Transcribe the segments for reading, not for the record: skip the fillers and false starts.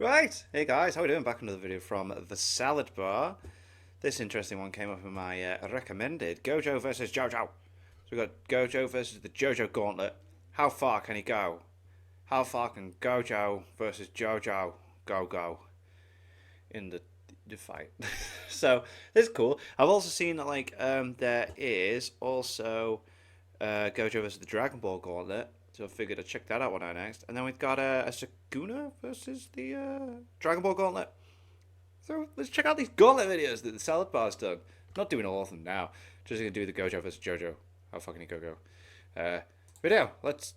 Right, hey guys, how are we doing? Back another video from the Salad Bar. This interesting one came up in my recommended Gojo versus JoJo. So we got Gojo versus the JoJo Gauntlet. How far can he go? How far can Gojo versus JoJo go in the fight? So this is cool. I've also seen that there is also Gojo versus the Dragon Ball Gauntlet. So I figured I'd check that out one out next. And then we've got a Sakuna versus the Dragon Ball Gauntlet. So let's check out these Gauntlet videos that the Salad Bar's done. Not doing all of them now. Just going to do the Gojo versus JoJo. How fucking go. Video. Let's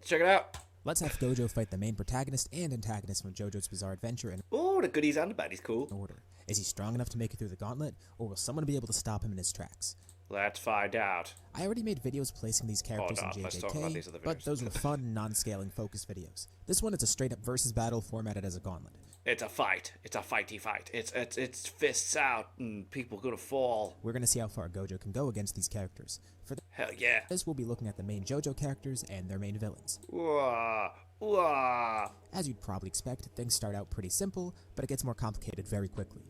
check it out. Let's have Gojo fight the main protagonist and antagonist from JoJo's Bizarre Adventure in Oh, the goodies and the baddies, cool. order. Is he strong enough to make it through the gauntlet, or will someone be able to stop him in his tracks? Let's find out. I already made videos placing these characters in Let's talk about these JJK, other but videos. those were fun, non-scaling focus videos. This one is a straight-up versus battle formatted as a gauntlet. It's a fight. It's a fighty fight. It's fists out and people gonna fall. We're going to see how far Gojo can go against these characters. For Hell yeah. this, we'll be looking at the main JoJo characters and their main villains. Wah, wah. As you'd probably expect, things start out pretty simple, but it gets more complicated very quickly.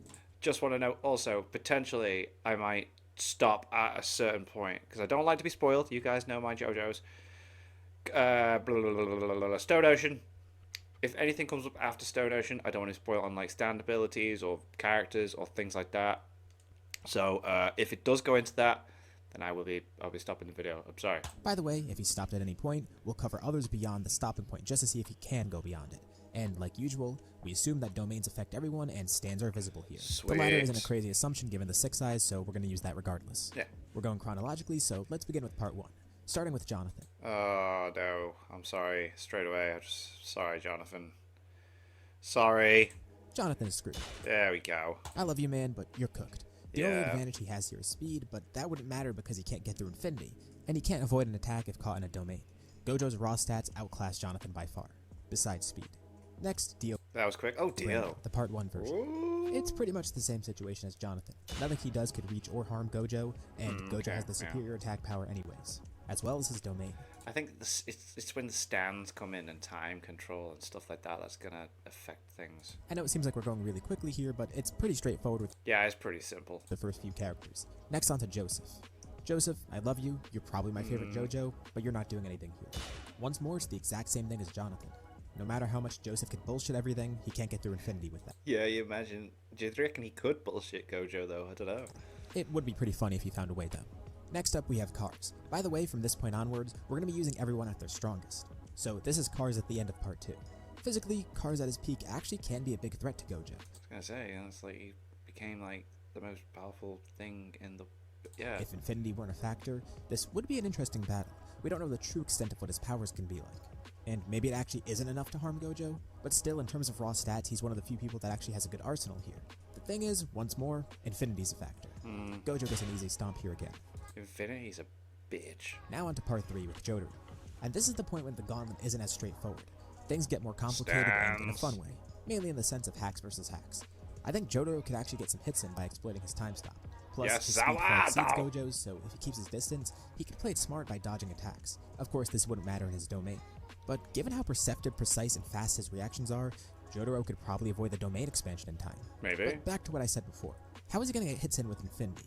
Just want to note also, potentially, I might stop at a certain point because I don't like to be spoiled. You guys know my JoJo's. Stone Ocean. If anything comes up after Stone Ocean, I don't want to spoil on like stand abilities or characters or things like that. So if it does go into that, then I'll be stopping the video. I'm sorry. By the way, if he stopped at any point, we'll cover others beyond the stopping point just to see if he can go beyond it. And like usual, we assume that domains affect everyone and stands are visible here. Sweet. The latter isn't a crazy assumption given the 6 eyes, so we're going to use that regardless. Yeah. We're going chronologically, so let's begin with part 1, starting with Jonathan. Oh no, I'm sorry. Straight away, sorry, Jonathan. Sorry. Jonathan is screwed. There we go. I love you, man, but you're cooked. The only Yeah. advantage he has here is speed, but that wouldn't matter because he can't get through Infinity, and he can't avoid an attack if caught in a domain. Gojo's raw stats outclass Jonathan by far, besides speed. Next, Dio. That was quick. Oh dear. The part 1 version. Ooh. It's pretty much the same situation as Jonathan. Nothing he does could reach or harm Gojo, and Gojo okay, has the yeah. superior attack power anyways, as well as his domain. I think it's when the stands come in and time control and stuff like that that's gonna affect things. I know it seems like we're going really quickly here, but it's pretty straightforward with Yeah, it's pretty simple. the first few characters. Next on to Joseph. Joseph, I love you, you're probably my favorite JoJo, but you're not doing anything here. Once more, it's the exact same thing as Jonathan. No matter how much Joseph can bullshit everything, he can't get through Infinity with that. Yeah, you imagine. Do you reckon he could bullshit Gojo though? I don't know. It would be pretty funny if he found a way though. Next up, we have Cars. By the way, from this point onwards, we're going to be using everyone at their strongest. So this is Cars at the end of part 2. Physically, Cars at his peak actually can be a big threat to Gojo. I was gonna say, it's like he became like the most powerful thing in the. Yeah. If Infinity weren't a factor, this would be an interesting battle. We don't know the true extent of what his powers can be like. And maybe it actually isn't enough to harm Gojo, but still, in terms of raw stats, he's one of the few people that actually has a good arsenal here. The thing is, once more, Infinity's a factor. Gojo gets an easy stomp here again. Infinity's a bitch. Now on to part 3 with Jotaro. And this is the point when the gauntlet isn't as straightforward. Things get more complicated and in a fun way, mainly in the sense of hacks versus hacks. I think Jotaro could actually get some hits in by exploiting his time stop. Plus, Yes, his speed far exceeds Zawado! Gojo's, so if he keeps his distance, he can play it smart by dodging attacks. Of course, this wouldn't matter in his domain. But given how perceptive, precise, and fast his reactions are, Jotaro could probably avoid the domain expansion in time. Maybe. But back to what I said before. How is he going to get hits in with Infinity?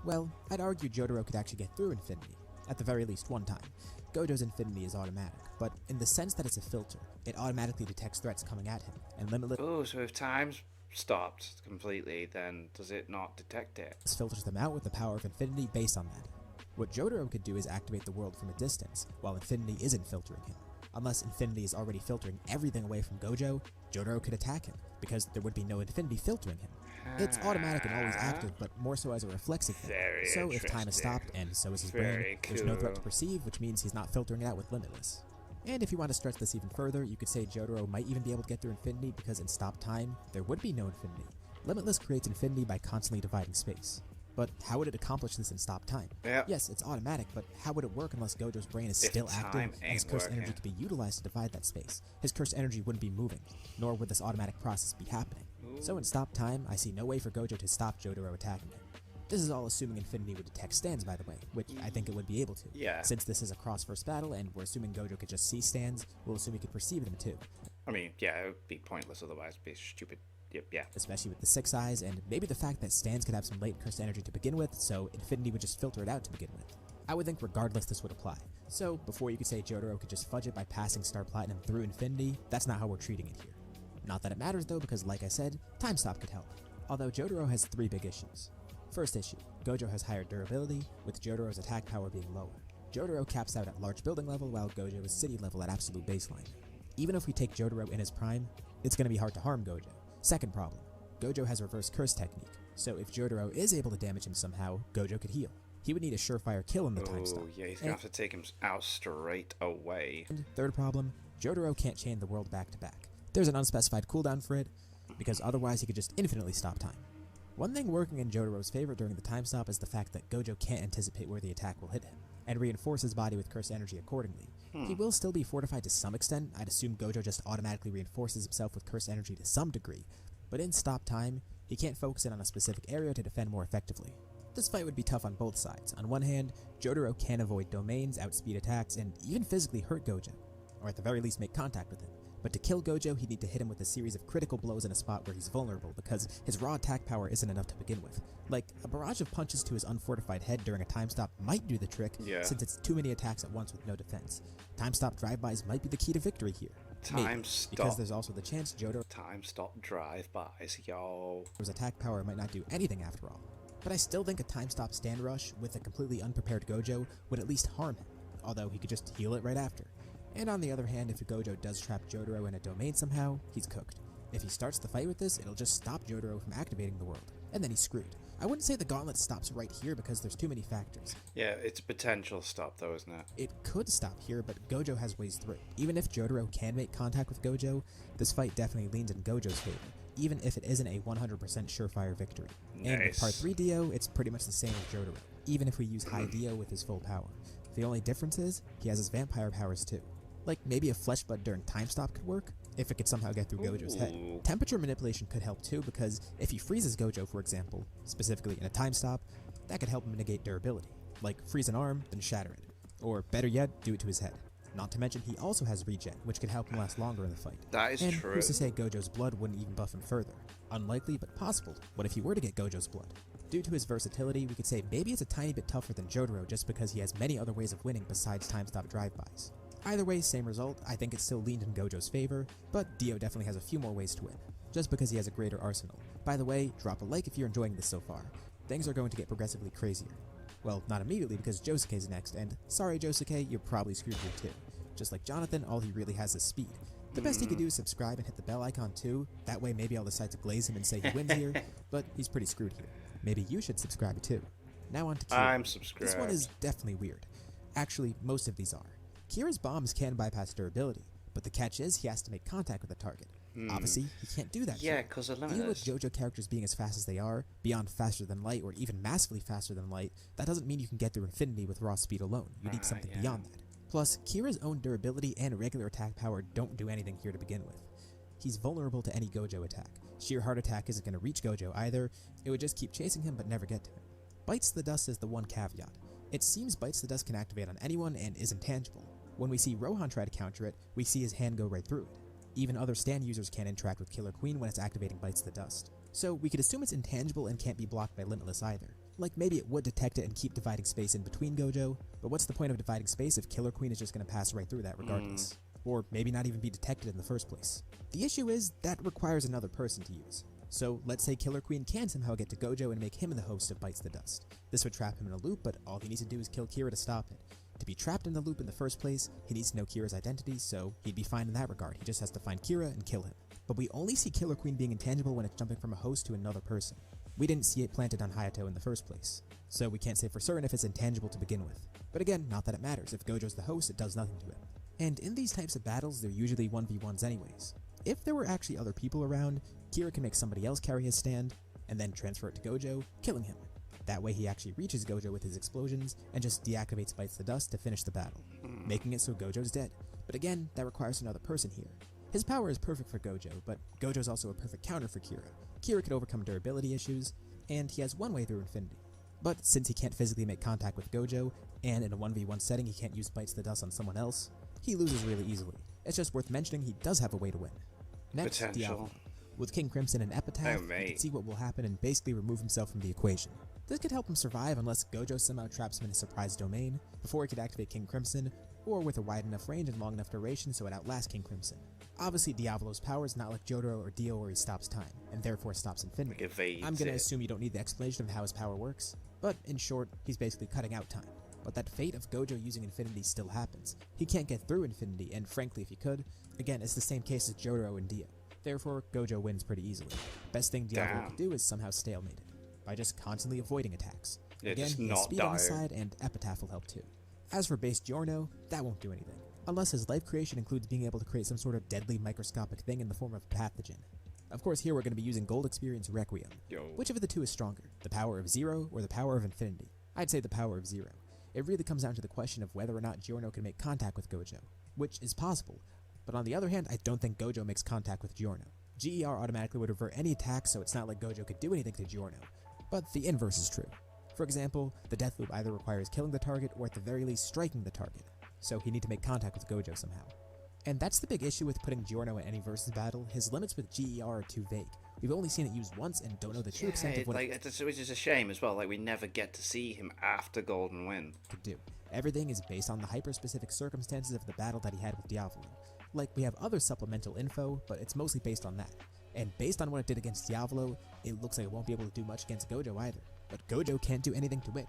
Well, I'd argue Jotaro could actually get through Infinity, at the very least one time. Gojo's Infinity is automatic, but in the sense that it's a filter, it automatically detects threats coming at him, and limitless Oh, so if time's stopped completely, then does it not detect it? filters them out with the power of Infinity based on that. What Jotaro could do is activate the world from a distance, while Infinity isn't filtering him. Unless Infinity is already filtering everything away from Gojo, Jotaro could attack him, because there would be no Infinity filtering him. It's automatic and always active, but more so as a reflexive thing. Very So if time is interesting. stopped, and so is his Very brain, there's no threat to cool. perceive, which means he's not filtering it out with Limitless. And if you want to stretch this even further, you could say Jotaro might even be able to get through Infinity because in stop time, there would be no Infinity. Limitless creates Infinity by constantly dividing space. But how would it accomplish this in stop time? Yep. Yes, it's automatic, but how would it work unless Gojo's brain is If still active time and his ain't cursed working. energy could be utilized to divide that space? His cursed energy wouldn't be moving, nor would this automatic process be happening. So in stop time, I see no way for Gojo to stop Jotaro attacking him. This is all assuming Infinity would detect stands, by the way, which I think it would be able to. Yeah. Since this is a cross-verse battle, and we're assuming Gojo could just see stands, we'll assume he could perceive them too. I mean, yeah, it would be pointless otherwise. It'd be stupid. Yep, yeah. especially with the 6 eyes, and maybe the fact that stands could have some latent cursed energy to begin with, so Infinity would just filter it out to begin with. I would think regardless this would apply. So, before you could say Jotaro could just fudge it by passing Star Platinum through Infinity, that's not how we're treating it here. Not that it matters though, because like I said, Time Stop could help. Although Jotaro has 3 big issues. First issue, Gojo has higher durability, with Jotaro's attack power being lower. Jotaro caps out at large building level, while Gojo is city level at absolute baseline. Even if we take Jotaro in his prime, it's going to be hard to harm Gojo. Second problem, Gojo has reverse curse technique, so if Jotaro is able to damage him somehow, Gojo could heal. He would need a surefire kill in the time stop. Oh, yeah, he's gonna have to take him out straight away. And third problem, Jotaro can't chain the world back to back. There's an unspecified cooldown for it, because otherwise he could just infinitely stop time. One thing working in Jotaro's favor during the time stop is the fact that Gojo can't anticipate where the attack will hit him, and reinforce his body with cursed energy accordingly. He will still be fortified to some extent. I'd assume Gojo just automatically reinforces himself with cursed energy to some degree, but in stop time, he can't focus in on a specific area to defend more effectively. This fight would be tough on both sides. On one hand, Jotaro can avoid domains, outspeed attacks, and even physically hurt Gojo, or at the very least make contact with him. But to kill Gojo, he'd need to hit him with a series of critical blows in a spot where he's vulnerable, because his raw attack power isn't enough to begin with. Like, a barrage of punches to his unfortified head during a time stop might do the trick, since it's too many attacks at once with no defense. Time stop drive-bys might be the key to victory here. Time stop. Because there's also the chance Jotaro's Time stop drive-bys, yo. attack power might not do anything after all. But I still think a time stop stand rush with a completely unprepared Gojo would at least harm him, although he could just heal it right after. And on the other hand, if Gojo does trap Jotaro in a domain somehow, he's cooked. If he starts the fight with this, it'll just stop Jotaro from activating the world, and then he's screwed. I wouldn't say the Gauntlet stops right here because there's too many factors. Yeah, it's a potential stop though, isn't it? It could stop here, but Gojo has ways through. Even if Jotaro can make contact with Gojo, this fight definitely leans in Gojo's favor, even if it isn't a 100% surefire victory. Nice. And with Part 3 Dio, it's pretty much the same with Jotaro, even if we use High Dio with his full power. The only difference is, he has his vampire powers too. Like, maybe a Flesh Blood during time stop could work, if it could somehow get through Gojo's head. Temperature manipulation could help too, because if he freezes Gojo, for example, specifically in a time stop, that could help him negate durability. Like, freeze an arm, then shatter it. Or, better yet, do it to his head. Not to mention he also has regen, which could help him last longer in the fight. That is true. And who's to say Gojo's blood wouldn't even buff him further? Unlikely, but possible. What if he were to get Gojo's blood? Due to his versatility, we could say maybe it's a tiny bit tougher than Jotaro just because he has many other ways of winning besides time stop drive-bys. Either way, same result. I think it still leaned in Gojo's favor, but Dio definitely has a few more ways to win, just because he has a greater arsenal. By the way, drop a like if you're enjoying this so far. Things are going to get progressively crazier. Well, not immediately because Josuke's next, and sorry Josuke, you're probably screwed here too. Just like Jonathan, all he really has is speed. The best he could do is subscribe and hit the bell icon too, that way maybe I'll decide to glaze him and say he wins here, but he's pretty screwed here. Maybe you should subscribe too. Now on to Kira. I'm subscribed. This one is definitely weird. Actually, most of these are. Kira's bombs can bypass durability, but the catch is he has to make contact with the target. Obviously, he can't do that. Yeah, because of Even with limitless. JoJo characters being as fast as they are, beyond faster than light, or even massively faster than light, that doesn't mean you can get through infinity with raw speed alone. You need something beyond that. Plus, Kira's own durability and regular attack power don't do anything here to begin with. He's vulnerable to any Gojo attack. Sheer heart attack isn't going to reach Gojo either, it would just keep chasing him but never get to him. Bites the Dust is the one caveat. It seems Bites the Dust can activate on anyone and is intangible. When we see Rohan try to counter it, we see his hand go right through it. Even other stand users can't interact with Killer Queen when it's activating Bites the Dust. So we could assume it's intangible and can't be blocked by Limitless either. Like maybe it would detect it and keep dividing space in between Gojo, but what's the point of dividing space if Killer Queen is just going to pass right through that regardless? Or maybe not even be detected in the first place. The issue is, that requires another person to use. So let's say Killer Queen can somehow get to Gojo and make him the host of Bites the Dust. This would trap him in a loop, but all he needs to do is kill Kira to stop it. To be trapped in the loop in the first place, he needs to know Kira's identity, so he'd be fine in that regard. He just has to find Kira and kill him. But we only see Killer Queen being intangible when it's jumping from a host to another person. We didn't see it planted on Hayato in the first place, so we can't say for certain if it's intangible to begin with. But again, not that it matters. If Gojo's the host, it does nothing to him. And in these types of battles, they're usually 1v1s anyways. If there were actually other people around, Kira can make somebody else carry his stand, and then transfer it to Gojo, killing him. That way he actually reaches Gojo with his explosions, and just deactivates Bites the Dust to finish the battle, making it so Gojo's dead. But again, that requires another person here. His power is perfect for Gojo, but Gojo's also a perfect counter for Kira. Kira could overcome durability issues, and he has one way through infinity. But since he can't physically make contact with Gojo, and in a 1v1 setting he can't use Bites the Dust on someone else, he loses really easily. It's just worth mentioning he does have a way to win. Next, Potential. Diablo. With King Crimson and Epitaph, Oh, you mate. can see what will happen and basically remove himself from the equation. This could help him survive unless Gojo somehow traps him in a surprise domain before he could activate King Crimson, or with a wide enough range and long enough duration so it outlasts King Crimson. Obviously, Diablo's power is not like Jotaro or Dio where he stops time, and therefore stops infinity. Like evades I'm gonna it. assume you don't need the explanation of how his power works, but in short, he's basically cutting out time. But that fate of Gojo using infinity still happens. He can't get through infinity, and frankly, if he could, again, it's the same case as Jotaro and Dio. Therefore, Gojo wins pretty easily. Best thing Diablo Damn. could do is somehow stalemate it, by just constantly avoiding attacks. Yeah, Again, just he has not speed on his die. side, and Epitaph will help too. As for base Giorno, that won't do anything, unless his life creation includes being able to create some sort of deadly microscopic thing in the form of a pathogen. Of course, here we're going to be using Gold Experience Requiem. Yo. Which of the two is stronger, the power of Zero or the power of Infinity? I'd say the power of Zero. It really comes down to the question of whether or not Giorno can make contact with Gojo, which is possible, but on the other hand, I don't think Gojo makes contact with Giorno. GER automatically would revert any attack, so it's not like Gojo could do anything to Giorno, but the inverse is true. For example, the death loop either requires killing the target or at the very least striking the target, so he'd need to make contact with Gojo somehow. And that's the big issue with putting Giorno in any versus battle. His limits with GER are too vague. We've only seen it used once and don't know the true extent of what it Which is a shame as well. Like, we never get to see him after Golden Win. could do. Everything is based on the hyper-specific circumstances of the battle that he had with Diavolo. Like, we have other supplemental info, but it's mostly based on that. And based on what it did against Diavolo, it looks like it won't be able to do much against Gojo either. But Gojo can't do anything to it.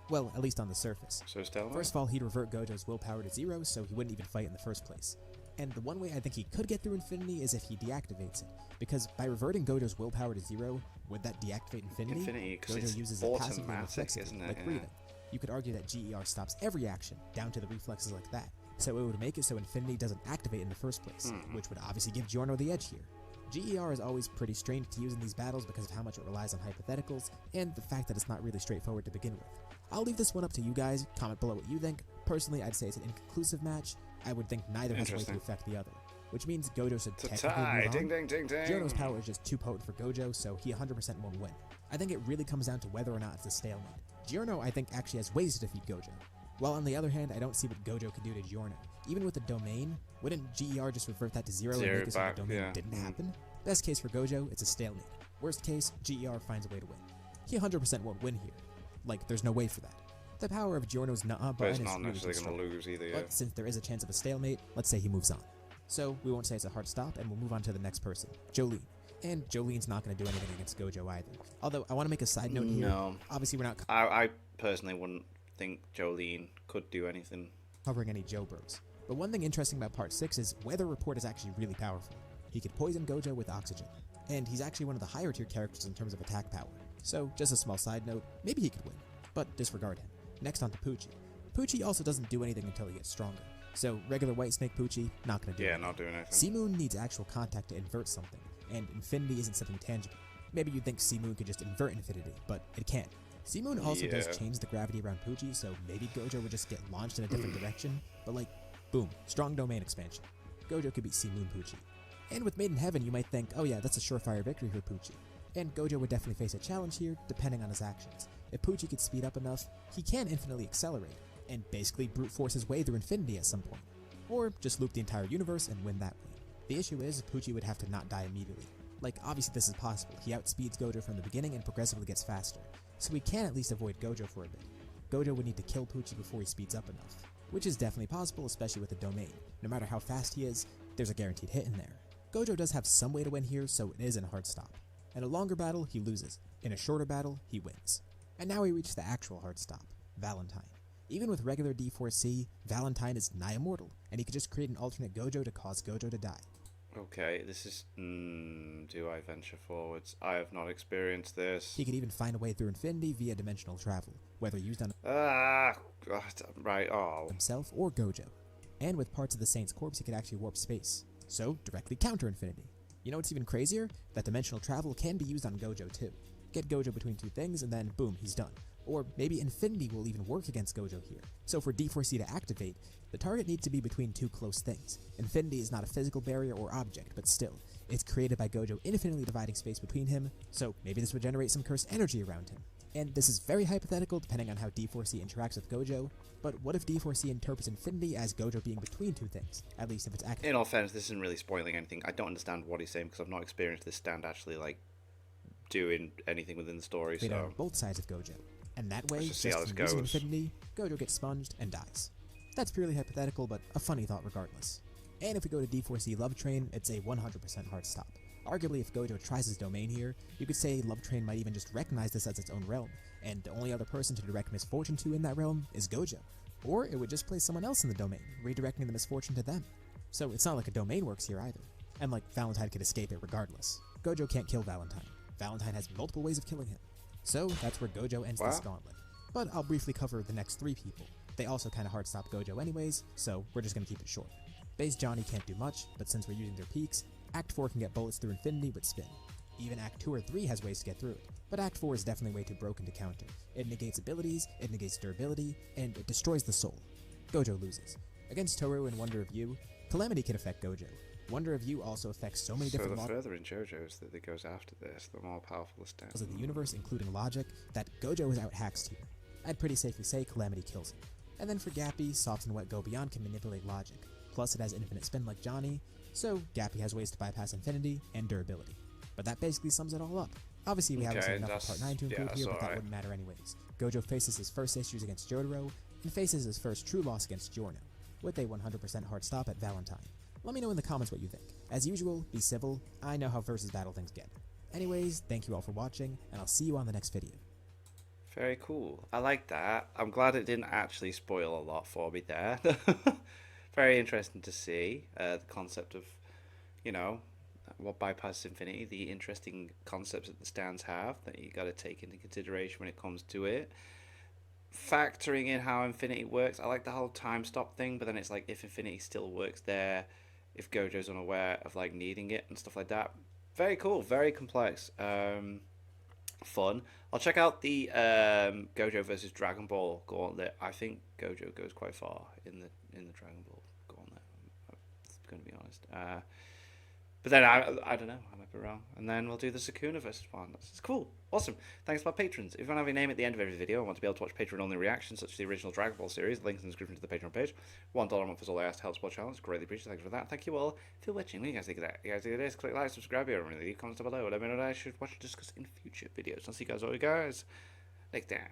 Well, at least on the surface. So stalemate? First of all, he'd revert Gojo's willpower to 0, so he wouldn't even fight in the first place. And the one way I think he could get through Infinity is if he deactivates it, because by reverting Gojo's willpower to 0, would that deactivate Infinity? Infinity, 'cause Gojo it's uses it passively and automatic, reflexively, isn't it? like Yeah. breathing. You could argue that GER stops every action, down to the reflexes like that, so it would make it so Infinity doesn't activate in the first place, which would obviously give Giorno the edge here. GER is always pretty strange to use in these battles because of how much it relies on hypotheticals, and the fact that it's not really straightforward to begin with. I'll leave this one up to you guys, comment below what you think. Personally, I'd say it's an inconclusive match. I would think neither has a way to Interesting. affect the other, which means Gojo should It's a technically tie. move on. Ding, ding, ding, ding. Giorno's power is just too potent for Gojo, so he 100% won't win. I think it really comes down to whether or not it's a stalemate. Giorno, I think, actually has ways to defeat Gojo. While on the other hand, I don't see what Gojo could do to Giorno. Even with the domain, wouldn't GER just revert that to 0 and Zero make it so back, the domain yeah. didn't happen? Best case for Gojo, it's a stalemate. Worst case, GER finds a way to win. He 100% won't win here. Like, there's no way for that. The power of Giorno's nuh-uh But it's button is not really necessarily too going strong. to lose either, yeah. But since there is a chance of a stalemate, let's say he moves on. So, we won't say it's a hard stop, and we'll move on to the next person, Jolene. And Jolene's not going to do anything against Gojo either. Although, I want to make a side note here. No. Obviously, we're not I personally wouldn't think Jolene could do anything. covering any Joe Bros. But one thing interesting about Part 6 is Weather Report is actually really powerful. He could poison Gojo with oxygen, and he's actually one of the higher tier characters in terms of attack power. So, just a small side note, maybe he could win, but disregard him. Next on to Poochie. Poochie also doesn't do anything until he gets stronger, so regular White Snake Poochie, not gonna do Yeah, anything. not doing anything. C-Moon needs actual contact to invert something, and Infinity isn't something tangible. Maybe you'd think C-Moon could just invert Infinity, but it can't. C-Moon also Yeah. does change the gravity around Poochie, so maybe Gojo would just get launched in a different direction, but like, boom, strong domain expansion. Gojo could beat C-Moon Poochie. And with Maiden Heaven, you might think, oh yeah, that's a surefire victory for Poochie. And Gojo would definitely face a challenge here, depending on his actions. If Poochie could speed up enough, he can infinitely accelerate, and basically brute force his way through Infinity at some point. Or just loop the entire universe and win that way. The issue is, Poochie would have to not die immediately. Like, obviously this is possible. He outspeeds Gojo from the beginning and progressively gets faster, so he can at least avoid Gojo for a bit. Gojo would need to kill Poochie before he speeds up enough, which is definitely possible, especially with the domain. No matter how fast he is, there's a guaranteed hit in there. Gojo does have some way to win here, so it is in a hard stop. In a longer battle, he loses. In a shorter battle, he wins. And now we reach the actual hard stop, Valentine. Even with regular D4C, Valentine is nigh immortal, and he could just create an alternate Gojo to cause Gojo to die. Okay, this is... do I venture forwards? I have not experienced this. He could even find a way through Infinity via dimensional travel, whether used on Ah, God, right, oh. himself or Gojo. And with parts of the Saint's corpse, he could actually warp space, so directly counter Infinity. You know what's even crazier? That dimensional travel can be used on Gojo too. Get Gojo between two things and then boom, he's done. Or maybe Infinity will even work against Gojo here. So for D4C to activate, the target needs to be between two close things. Infinity is not a physical barrier or object, but still, it's created by Gojo infinitely dividing space between him, so maybe this would generate some cursed energy around him. And this is very hypothetical depending on how D4C interacts with Gojo, but what if D4C interprets Infinity as Gojo being between two things, at least if it's accurate? In all fairness, this isn't really spoiling anything. I don't understand what he's saying because I've not experienced this stand actually like doing anything within the story. Played So on both sides of Gojo, and that way, let's just see how just this from using goes. Infinity, Gojo gets sponged and dies. That's purely hypothetical, but a funny thought regardless. And if we go to D4C Love Train, it's a 100% hard stop. Arguably, if Gojo tries his domain here, you could say Love Train might even just recognize this as its own realm, and the only other person to direct misfortune to in that realm is Gojo. Or it would just place someone else in the domain, redirecting the misfortune to them. So it's not like a domain works here either. And like, Valentine could escape it regardless. Gojo can't kill Valentine. Valentine has multiple ways of killing him. So that's where Gojo ends this gauntlet. But I'll briefly cover the next three people. They also kinda hard stop Gojo anyways, so we're just gonna keep it short. Base Johnny can't do much, but since we're using their peaks, Act 4 can get bullets through Infinity with spin. Even Act 2 or 3 has ways to get through it, but Act 4 is definitely way too broken to counter. It negates abilities, it negates durability, and it destroys the soul. Gojo loses. Against Toru and Wonder of You, Calamity can affect Gojo. Wonder of You also affects so many different So the further in JoJo's that it goes after this, the more powerful the stand. of the universe, including logic, that Gojo is out-haxed here. I'd pretty safely say Calamity kills him. And then for Gappy, Soft and Wet Go Beyond can manipulate logic. Plus it has infinite spin like Johnny, so Gappy has ways to bypass Infinity and durability. But that basically sums it all up. Obviously we haven't seen enough of Part 9 to include here, but that wouldn't matter anyways. Gojo faces his first issues against Jotaro, and faces his first true loss against Giorno, with a 100% hard stop at Valentine. Let me know in the comments what you think. As usual, be civil, I know how versus battle things get. Anyways, thank you all for watching, and I'll see you on the next video. Very cool. I like that. I'm glad it didn't actually spoil a lot for me there. Very interesting to see the concept of, you know, what bypasses Infinity, the interesting concepts that the stands have that you got to take into consideration when it comes to it. Factoring in how Infinity works, I like the whole time stop thing, but then it's like if Infinity still works there, if Gojo's unaware of like needing it and stuff like that. Very cool, very complex. Fun. I'll check out the Gojo versus Dragon Ball Gauntlet. I think Gojo goes quite far in the Dragon Ball Gauntlet. I'm going to be honest. But then I don't know. I might be wrong. And then we'll do the Sukuna versus one. That's cool. Awesome. Thanks to my patrons. If you want to have your name at the end of every video and want to be able to watch Patreon-only reactions, such as the original Dragon Ball series, links in the description to the Patreon page. $1 a month is all I ask to help support channels. Greatly appreciate it. Thanks for that. Thank you all for watching. What do you guys think of that? You guys think of this? Click like, subscribe here, and leave comments down below. Let me know what I should watch and discuss in future videos. I'll see you guys all, guys. Next time.